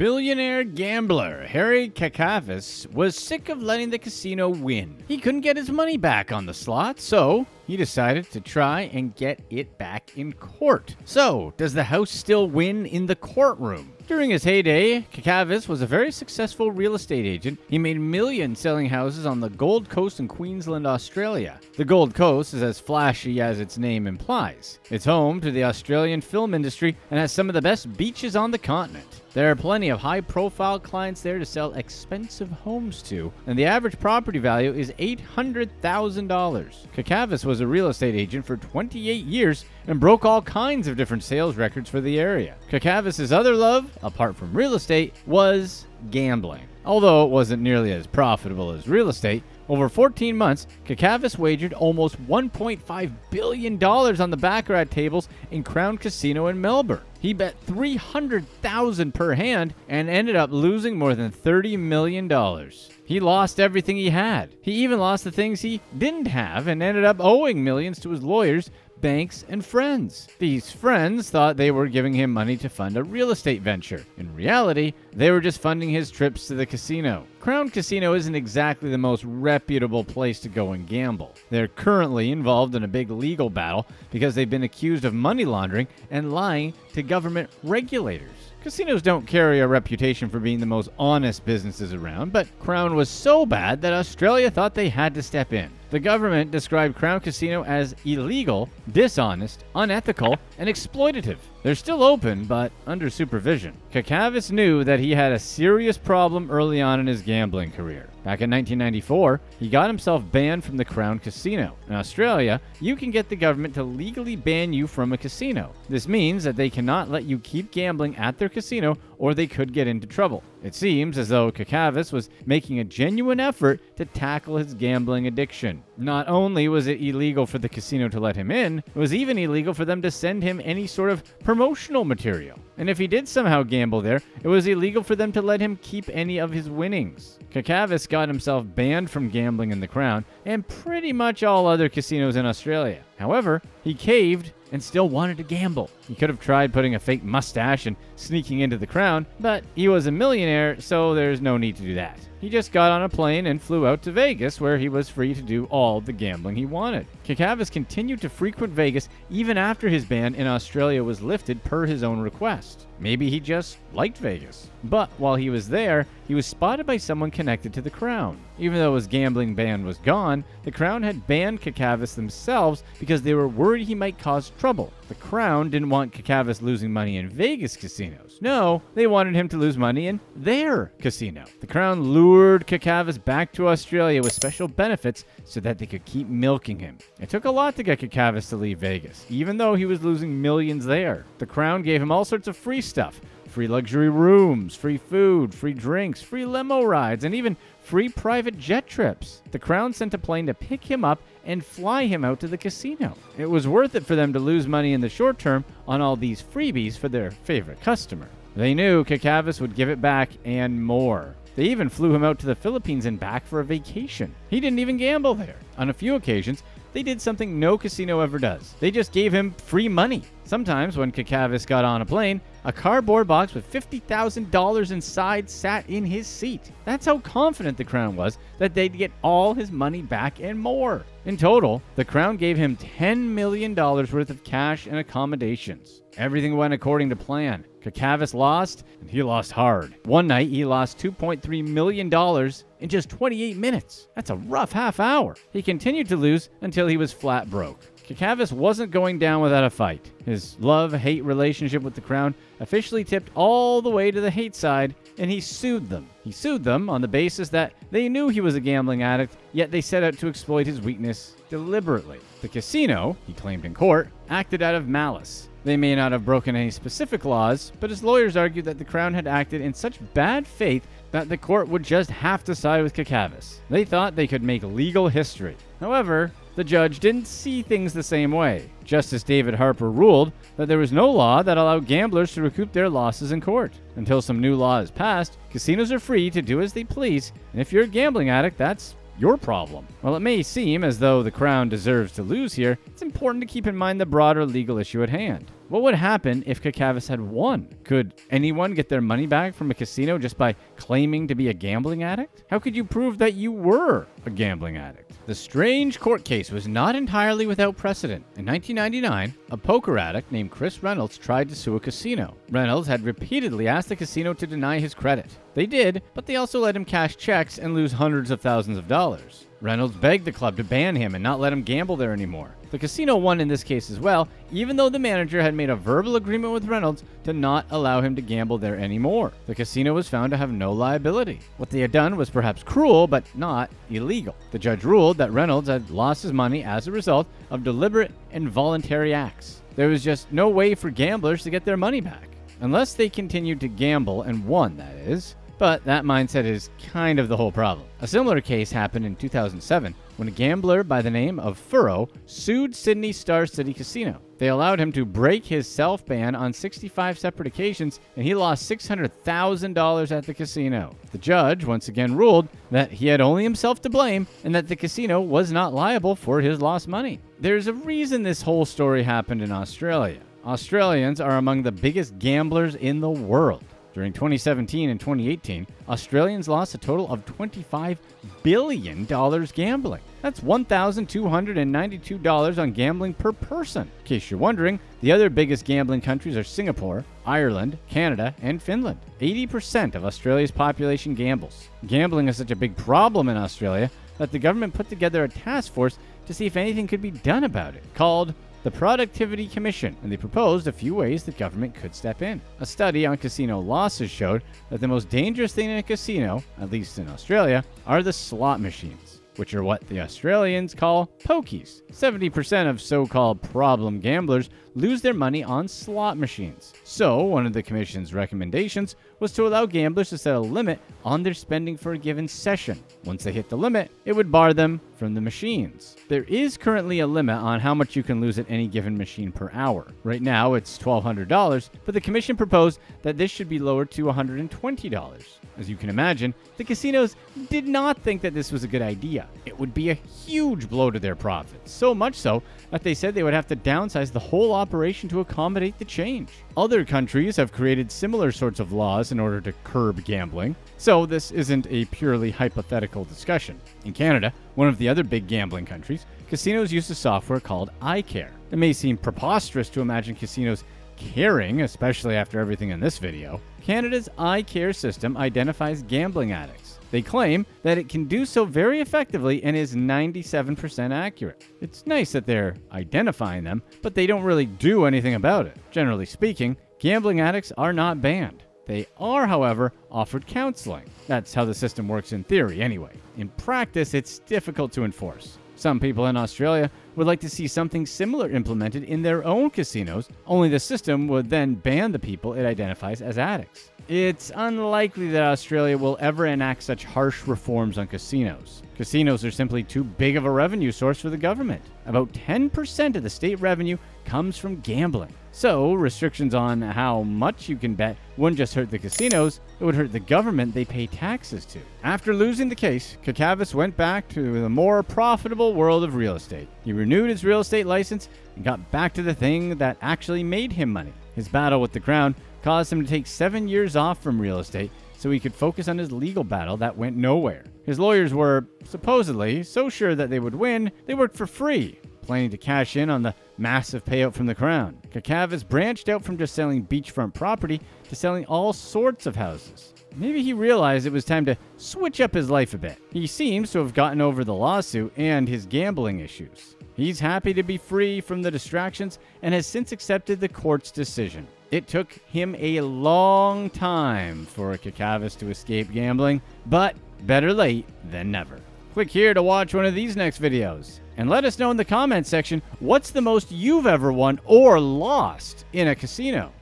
Billionaire Gambler Harry Kakavas was sick of letting the casino win. He couldn't get his money back on the slot, so he decided to try and get it back in court. So, does the house still win in the courtroom? During his heyday, Kakavas was a very successful real estate agent. He made millions selling houses on the Gold Coast in Queensland, Australia. The Gold Coast is as flashy as its name implies. It's home to the Australian film industry and has some of the best beaches on the continent. There are plenty of high-profile clients there to sell expensive homes to, and the average property value is $800,000. Kakavas was a real estate agent for 28 years and broke all kinds of different sales records for the area. Kakavas' other love, apart from real estate, was gambling. Although it wasn't nearly as profitable as real estate, over 14 months, Kakavas wagered almost $1.5 billion on the Baccarat tables in Crown Casino in Melbourne. He bet $300,000 per hand and ended up losing more than $30 million. He lost everything he had. He even lost the things he didn't have and ended up owing millions to his lawyers, banks, and friends. These friends thought they were giving him money to fund a real estate venture. In reality, they were just funding his trips to the casino. Crown Casino isn't exactly the most reputable place to go and gamble. They're currently involved in a big legal battle because they've been accused of money laundering and lying to government regulators. Casinos don't carry a reputation for being the most honest businesses around, but Crown was so bad that Australia thought they had to step in. The government described Crown Casino as illegal, dishonest, unethical, and exploitative. They're still open, but under supervision. Kakavas knew that he had a serious problem early on in his gambling career. Back in 1994, he got himself banned from the Crown Casino. In Australia, you can get the government to legally ban you from a casino. This means that they cannot let you keep gambling at their casino or they could get into trouble. It seems as though Kakavas was making a genuine effort to tackle his gambling addiction. Not only was it illegal for the casino to let him in, it was even illegal for them to send him any sort of promotional material. And if he did somehow gamble there, it was illegal for them to let him keep any of his winnings. Kakavas got himself banned from gambling in the Crown and pretty much all other casinos in Australia. However, he caved and still wanted to gamble. He could have tried putting a fake mustache and sneaking into the Crown, but he was a millionaire, so there's no need to do that. He just got on a plane and flew out to Vegas, where he was free to do all the gambling he wanted. Kakavas continued to frequent Vegas even after his ban in Australia was lifted per his own request. Maybe he just liked Vegas. But while he was there, he was spotted by someone connected to the Crown. Even though his gambling ban was gone, the Crown had banned Kakavas themselves because they were worried he might cause trouble. The Crown didn't want Kakavas losing money in Vegas casinos. No, they wanted him to lose money in their casino. The Crown lured Kakavas back to Australia with special benefits so that they could keep milking him. It took a lot to get Kakavas to leave Vegas, even though he was losing millions there. The Crown gave him all sorts of free stuff. Free luxury rooms, free food, free drinks, free limo rides, and even free private jet trips. The Crown sent a plane to pick him up and fly him out to the casino. It was worth it for them to lose money in the short term on all these freebies for their favorite customer. They knew Kakavas would give it back and more. They even flew him out to the Philippines and back for a vacation. He didn't even gamble there. On a few occasions, they did something no casino ever does. They just gave him free money. Sometimes when Kakavas got on a plane, a cardboard box with $50,000 inside sat in his seat. That's how confident the Crown was that they'd get all his money back and more. In total, the Crown gave him $10 million worth of cash and accommodations. Everything went according to plan. Kakavas lost, and he lost hard. One night, he lost $2.3 million in just 28 minutes. That's a rough half hour. He continued to lose until he was flat broke. Kakavas wasn't going down without a fight. His love-hate relationship with the Crown officially tipped all the way to the hate side, and he sued them. He sued them on the basis that they knew he was a gambling addict, yet they set out to exploit his weakness deliberately. The casino, he claimed in court, acted out of malice. They may not have broken any specific laws, but his lawyers argued that the Crown had acted in such bad faith that the court would just have to side with Kakavas. They thought they could make legal history. However, the judge didn't see things the same way. Justice David Harper ruled that there was no law that allowed gamblers to recoup their losses in court. Until some new law is passed, casinos are free to do as they please, and if you're a gambling addict, that's your problem. While it may seem as though the Crown deserves to lose here, it's important to keep in mind the broader legal issue at hand. What would happen if Kakavas had won? Could anyone get their money back from a casino just by claiming to be a gambling addict? How could you prove that you were a gambling addict? The strange court case was not entirely without precedent. In 1999, a poker addict named Chris Reynolds tried to sue a casino. Reynolds had repeatedly asked the casino to deny his credit. They did, but they also let him cash checks and lose hundreds of thousands of dollars. Reynolds begged the club to ban him and not let him gamble there anymore. The casino won in this case as well, even though the manager had made a verbal agreement with Reynolds to not allow him to gamble there anymore. The casino was found to have no liability. What they had done was perhaps cruel, but not illegal. The judge ruled that Reynolds had lost his money as a result of deliberate and voluntary acts. There was just no way for gamblers to get their money back. Unless they continued to gamble and won, that is. But that mindset is kind of the whole problem. A similar case happened in 2007 when a gambler by the name of Furrow sued Sydney Star City Casino. They allowed him to break his self-ban on 65 separate occasions, and he lost $600,000 at the casino. The judge once again ruled that he had only himself to blame and that the casino was not liable for his lost money. There's a reason this whole story happened in Australia. Australians are among the biggest gamblers in the world. During 2017 and 2018, Australians lost a total of $25 billion gambling. That's $1,292 on gambling per person. In case you're wondering, the other biggest gambling countries are Singapore, Ireland, Canada, and Finland. 80% of Australia's population gambles. Gambling is such a big problem in Australia that the government put together a task force to see if anything could be done about it, called the Productivity Commission, and they proposed a few ways the government could step in. A study on casino losses showed that the most dangerous thing in a casino, at least in Australia, are the slot machines, which are what the Australians call pokies. 70% of so-called problem gamblers lose their money on slot machines. So, one of the commission's recommendations was to allow gamblers to set a limit on their spending for a given session. Once they hit the limit, it would bar them from the machines. There is currently a limit on how much you can lose at any given machine per hour. Right now, it's $1,200, but the commission proposed that this should be lowered to $120. As you can imagine, the casinos did not think that this was a good idea. It would be a huge blow to their profits, so much so that they said they would have to downsize the whole operation to accommodate the change. Other countries have created similar sorts of laws in order to curb gambling, so this isn't a purely hypothetical discussion. In Canada, one of the other big gambling countries, casinos use a software called iCare. It may seem preposterous to imagine casinos caring, especially after everything in this video. Canada's iCare system identifies gambling addicts. They claim that it can do so very effectively and is 97% accurate. It's nice that they're identifying them, but they don't really do anything about it. Generally speaking, gambling addicts are not banned. They are, however, offered counseling. That's how the system works in theory anyway. In practice, it's difficult to enforce. Some people in Australia would like to see something similar implemented in their own casinos, only the system would then ban the people it identifies as addicts. It's unlikely that Australia will ever enact such harsh reforms on casinos. Casinos are simply too big of a revenue source for the government. About 10% of the state revenue comes from gambling. So, restrictions on how much you can bet wouldn't just hurt the casinos, it would hurt the government they pay taxes to. After losing the case, Kakavas went back to the more profitable world of real estate. He renewed his real estate license and got back to the thing that actually made him money. His battle with the crown caused him to take 7 years off from real estate so he could focus on his legal battle that went nowhere. His lawyers were, supposedly, so sure that they would win, they worked for free, planning to cash in on the massive payout from the crown. Kakavas branched out from just selling beachfront property to selling all sorts of houses. Maybe he realized it was time to switch up his life a bit. He seems to have gotten over the lawsuit and his gambling issues. He's happy to be free from the distractions and has since accepted the court's decision. It took him a long time for Kakavas to escape gambling, but better late than never. Click here to watch one of these next videos. And let us know in the comments section what's the most you've ever won or lost in a casino.